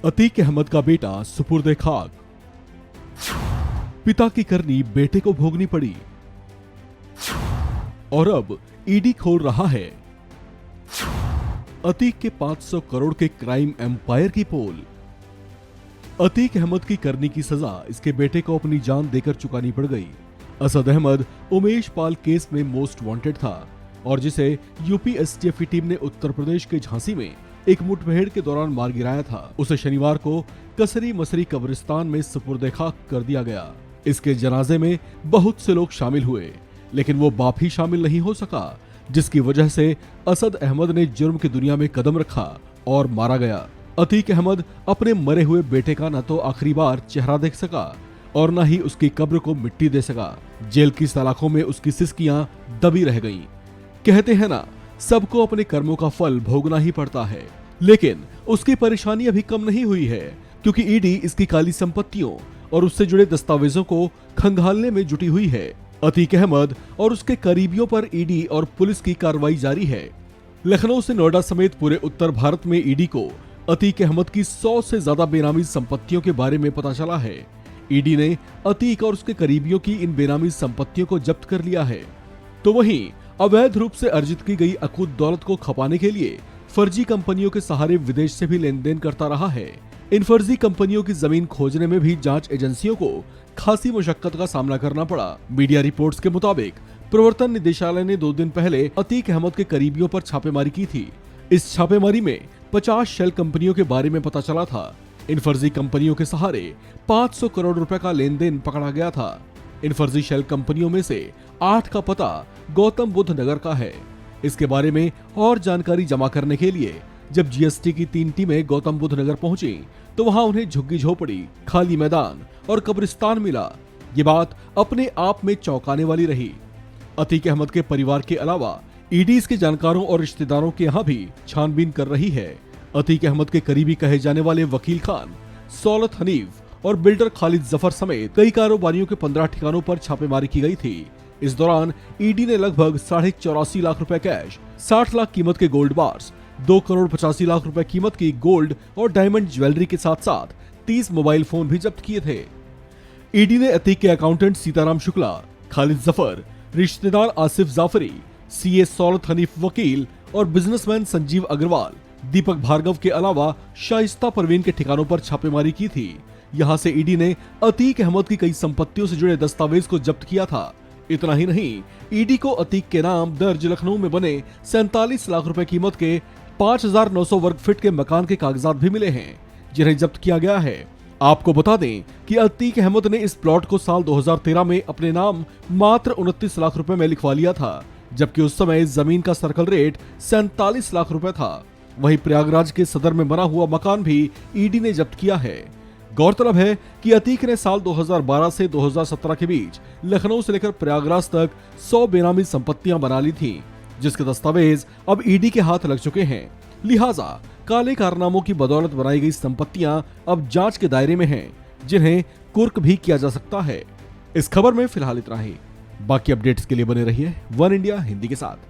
अतीक अहमद का बेटा सुपुर्दे खाक। पिता की करनी बेटे को भोगनी पड़ी और अब ईडी खोल रहा है अतीक के 500 करोड़ के क्राइम एम्पायर की पोल। अतीक अहमद की करनी की सजा इसके बेटे को अपनी जान देकर चुकानी पड़ गई। असद अहमद उमेश पाल केस में मोस्ट वांटेड था और जिसे यूपी एसटीएफ की टीम ने उत्तर प्रदेश के झांसी में एक मुठभेड़ के दौरान मार गिराया था, उसे शनिवार को कसरी मसरी कब्रिस्तान में सुपुर्दे खाक कर दिया गया। इसके जनाजे में बहुत से लोग शामिल हुए, लेकिन वो बाप ही शामिल नहीं हो सका, जिसकी वजह से असद अहमद ने जुर्म की दुनिया में कदम रखा और मारा गया। अतीक अहमद अपने मरे हुए बेटे का न तो आखिरी बार चेहरा देख सका और न ही उसकी कब्र को मिट्टी दे सका। जेल की सलाखों में उसकी सिसकियां दबी रह गईं। कहते हैं ना, सबको अपने कर्मों का फल भोगना ही पड़ता है, लेकिन उसकी परेशानी अभी कम नहीं हुई है, क्योंकि ईडी इसकी काली संपत्तियों और उससे जुड़े दस्तावेजों को खंगालने में जुटी हुई है। अतीक अहमद और उसके करीबियों पर ईडी और पुलिस की कार्रवाई जारी है। लखनऊ से नोएडा समेत पूरे उत्तर भारत में ईडी को अतीक अहमद की 100 से ज्यादा बेनामी संपत्तियों के बारे में पता चला है। ईडी ने अतीक और उसके करीबियों की इन बेनामी संपत्तियों को जब्त कर लिया है। तो वहीं अवैध रूप से अर्जित की गई अकूत दौलत को खपाने के लिए फर्जी कंपनियों के सहारे विदेश से भी लेन देन करता रहा है। इन फर्जी कंपनियों की जमीन खोजने में भी जांच एजेंसियों को खासी मुशक्कत का सामना करना पड़ा। मीडिया रिपोर्ट्स के मुताबिक प्रवर्तन निदेशालय ने 2 दिन पहले अतीक अहमद के करीबियों पर छापेमारी की थी। इस छापेमारी में 50 शेल कंपनियों के बारे में पता चला था। इन फर्जी कंपनियों के सहारे 500 करोड़ रुपए का लेन देन पकड़ा गया था। इन फर्जी शेल कंपनियों में से 8 का पता गौतम बुद्ध नगर का है। इसके बारे में और जानकारी जमा करने के लिए जब जीएसटी की 3 टीमें गौतम बुद्ध नगर पहुंची तो वहां उन्हें झुग्गी झोपड़ी, खाली मैदान और कब्रिस्तान मिला। ये बात अपने आप में चौंकाने वाली रही। अतीक अहमद के परिवार के अलावा ईडी इसके जानकारों और रिश्तेदारों के यहाँ भी छानबीन कर रही है। अतीक अहमद के करीबी कहे जाने वाले वकील खान, सौलत हनीफ और बिल्डर खालिद जफर समेत कई कारोबारियों के 15 ठिकानों पर छापेमारी की गई थी। इस दौरान ईडी ने लगभग 84.5 लाख रुपए कैश, 60 लाख कीमत के गोल्ड बार्स, 2 करोड़ 85 लाख रुपए कीमत की गोल्ड और डायमंड ज्वेलरी के साथ साथ 30 मोबाइल फोन भी जब्त किए थे। ईडी ने अतीक के अकाउंटेंट सीताराम शुक्ला, खालिद जफर, रिश्तेदार आसिफ जाफरी, सीए सौलत हनीफ वकील और बिजनेसमैन संजीव अग्रवाल, दीपक भार्गव के अलावा शाइस्ता परवीन के ठिकानों पर छापेमारी की थी। यहां से ईडी ने अतीक अहमद की कई संपत्तियों से जुड़े दस्तावेज को जब्त किया था। इतना ही नहीं, ईडी को अतीक के नाम दर्ज लखनऊ में बने 47 लाख रुपए कीमत के 5,900 वर्ग फीट के मकान के कागजात भी मिले हैं, जिन्हें जब्त किया गया है। आपको बता दें कि अतीक अहमद ने इस प्लॉट को साल 2013 में अपने नाम मात्र 29 लाख रुपए में लिखवा लिया था, जबकि उस समय जमीन का सर्कल रेट 47 लाख रुपए था। वहीं प्रयागराज के सदर में बना हुआ मकान भी ईडी ने जब्त किया है। गौरतलब है कि अतीक ने साल 2012 से 2017 के बीच लखनऊ से लेकर प्रयागराज तक 100 बेनामी संपत्तियां बना ली थीं, जिसके दस्तावेज अब ईडी के हाथ लग चुके हैं। लिहाजा काले कारनामों की बदौलत बनाई गई संपत्तियां अब जांच के दायरे में हैं, जिन्हें कुर्क भी किया जा सकता है। इस खबर में फिलहाल इतना ही। बाकी अपडेट्स के लिए बने रहिए वन इंडिया हिंदी के साथ।